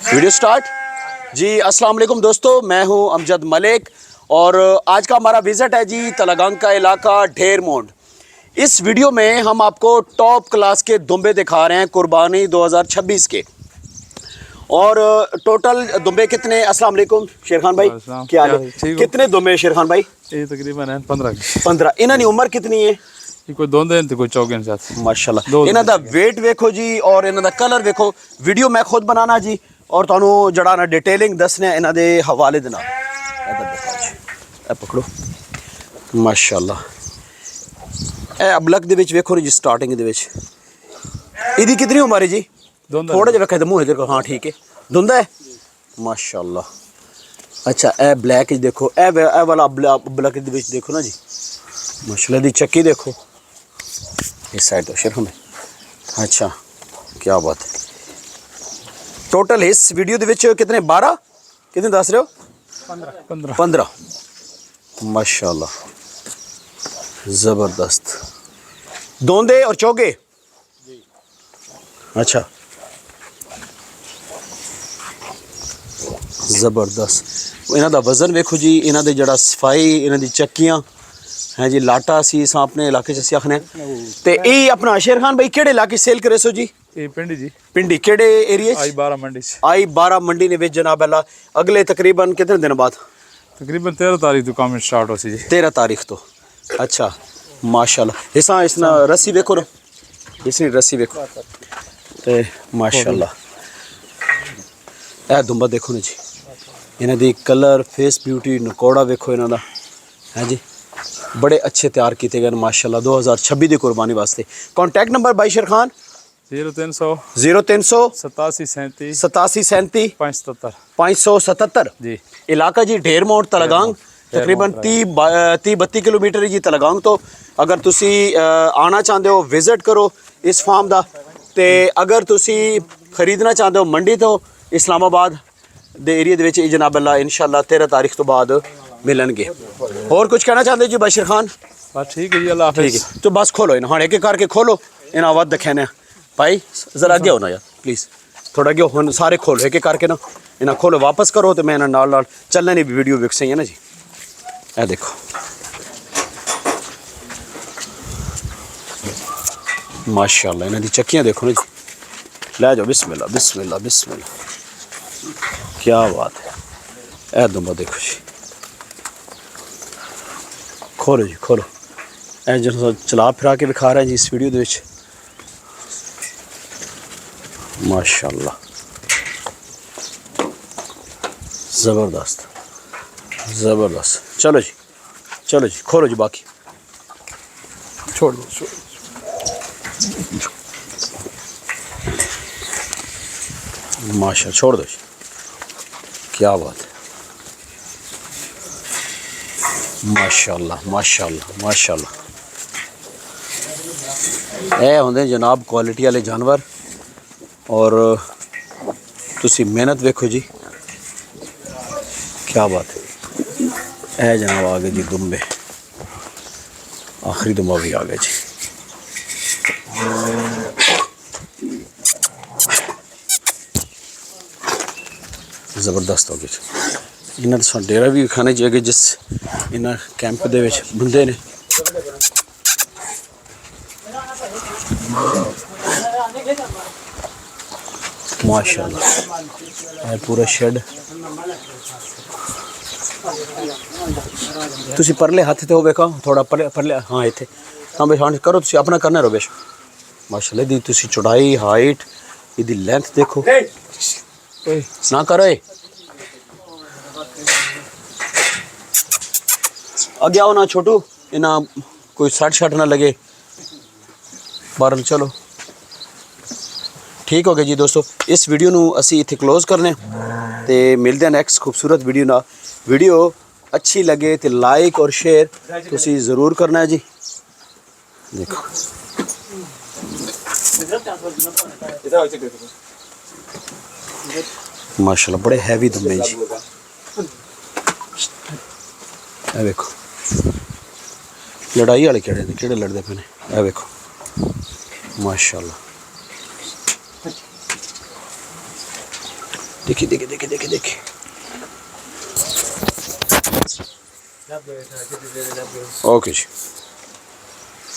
Video start जी। अस्सलाम वालेकुम दोस्तों, मैं हूं अमजद मलिक और आज का हमारा विज़िट है जी तलगंग का इलाका ढेर मोड़। इस वीडियो में हम आपको टॉप क्लास के दुम्बे दिखा रहे हैं कुर्बानी 2026 के। और टोटल दुम्बे कितने? अस्सलाम वालेकुम शेर खान भाई, क्या हाल है? कितने दुम्बे शेर खान भाई? ये तकरीबन है 15 इन्हां दी उम्र कितनी है? कोई दोंदे ते कोई चौके साथ माशाल्लाह। इन्हां दा वेट वेखो जी और इन्हां दा कलर वेखो। वीडियो मैं खुद बनाना जी और तुहानू जड़ा ना डिटेलिंग दसने इन्हां दे हवाले दे नाल। इधर देखो जी, ए पकड़ो माशाल्लाह। ए अबलक दे विच वेखो जी, स्टार्टिंग दे विच इहदी कितनी उम्र है जी? थोड़ा जिहा वेखा मुंह इधर को। हाँ ठीक है, धुंदा है माशाल्लाह। अच्छा ए ब्लैक देखो, ए वाला अबलक दे विच देखो ना जी माशाल्लाह। दी चक्की देखो इस साइड तो शेर हमें। अच्छा क्या बात है। टोटल इस वीडियो दे विच कितने? 12 कितने दस रहे हो? 15 माशाल्लाह, ज़बरदस्त दोंदे और चौगे। अच्छा ज़बरदस्त। इन्हां दा वज़न वेखो जी, इन्हां दे जड़ा सफाई, इन्हां दी चक्कियां हैं जी। लाटा असी इस अपने इलाके च आखने ते ये अपना शेर खान भाई केड़े इलाके सेल करे सो जी? ये पिंडी जी। पिंडी केड़े एरिया? आई 12 मंडी आई 12 मंडी ने विच जनाब अल्लाह। अगले तकरीबन कितने दिन बाद? तकरीबन 13 तारीख तो काम स्टार्ट हो सी जी। 13 तारीख तो। अच्छा माशाल्लाह। इसना रस्सी देखो ना, इसकी रस्सी देखो ते माशाल्लाह। ए दुम्बा देखो ना जी, इन्हां दी कलर फेस ब्यूटी नकोड़ा देखो इन्हां दा है जी। बड़े अच्छे तैयार किए गए माशाल्लाह 2026 की कुर्बानी वास्ते। कॉन्टैक्ट नंबर भाई शेर खान? 0300 87 37 577 जी। इलाका जी ढेर मोड़ तलगंग। तकरीबन 30-32 किलोमीटर जी तलगंग तो। अगर तुसी आना चाहते हो विजिट करो इस फार्म का। तो अगर तुसी खरीदना चाहते हो मंडी तो इस्लामाबाद दे एरिया दे जनाब अल्लाह इंशाल्लाह 13 तारीख तो बाद मिलनगे। और कुछ कहना चाहते जी बशीर खान? बस ठीक है जी, अल्लाह हाफिज़। ठीक है तो बस खोलो इन हाँ एक एक करके खोलो। इन्हें आवाज दिखाने भाई जरा अगे होना यार प्लीज़, थोड़ा अगे हो। सारे खोलो एक एक करके ना, इन्हें खोलो वापस करो तो मैं इन्हें नाल नाल चलने नहीं वीडियो विक सही है ना जी। ए देखो माशाल्लाह, इन्हें दी चक्कियाँ देखो ना जी। लै जाओ बिस्मिल्लाह बिस्मिल्लाह बिस्मिल्लाह, क्या बात है। ए दुम्बा देखो जी, खोलो जी खोलो। ए जो चला फिरा के विखा रहा है जी इस वीडियो दे विच माशाल्लाह, ज़बरदस्त ज़बरदस्त। चलो जी खोलो जी, बाकी छोड़ दो। माशा छोड़ दो जी, क्या बात है। माशाल्लाह माशाल्लाह माशाल्लाह। ए होंदे जनाब क्वालिटी वाले जानवर और तुसी मेहनत वेखो जी, क्या बात है। ए जनाब आ गए जी दुम्बे, आखिरी दुम्बा भी आ गया जी। ज़बरदस्त हो गया। इन्हें तो डेरा भी खाने चाहिए जिस इन्हें कैंप दे विच बंदे ने। माशाल्लाह पूरा शेड। तुसी परले हाथ ते हो बेका थोड़ा परले हाँ इत्थे हाँ बे हाँ करो तुसी अपना करना रो बेश। माशाल्लाह दी तुसी चौड़ाई हाइट इदी लेंथ देखो ना करो। अगे आओ ना छोटू, इना कोई सट शट ना लगे बारल। चलो ठीक हो गया जी दोस्तों, इस वीडियो नू असी इत्थे क्लोज करने ते मिलते हैं नेक्स्ट खूबसूरत वीडियो ना। वीडियो अच्छी लगे तो लाइक और शेयर तुसी ज़रूर करना है जी। देखो माशाल्लाह बड़े हैवी दुम्बे जी। ए देखो लड़ाई वाले केड़े लड़ते पे ने। ए देखो माशाल्लाह देखिए देखिए देखिए देखिए देखिए ओके जी।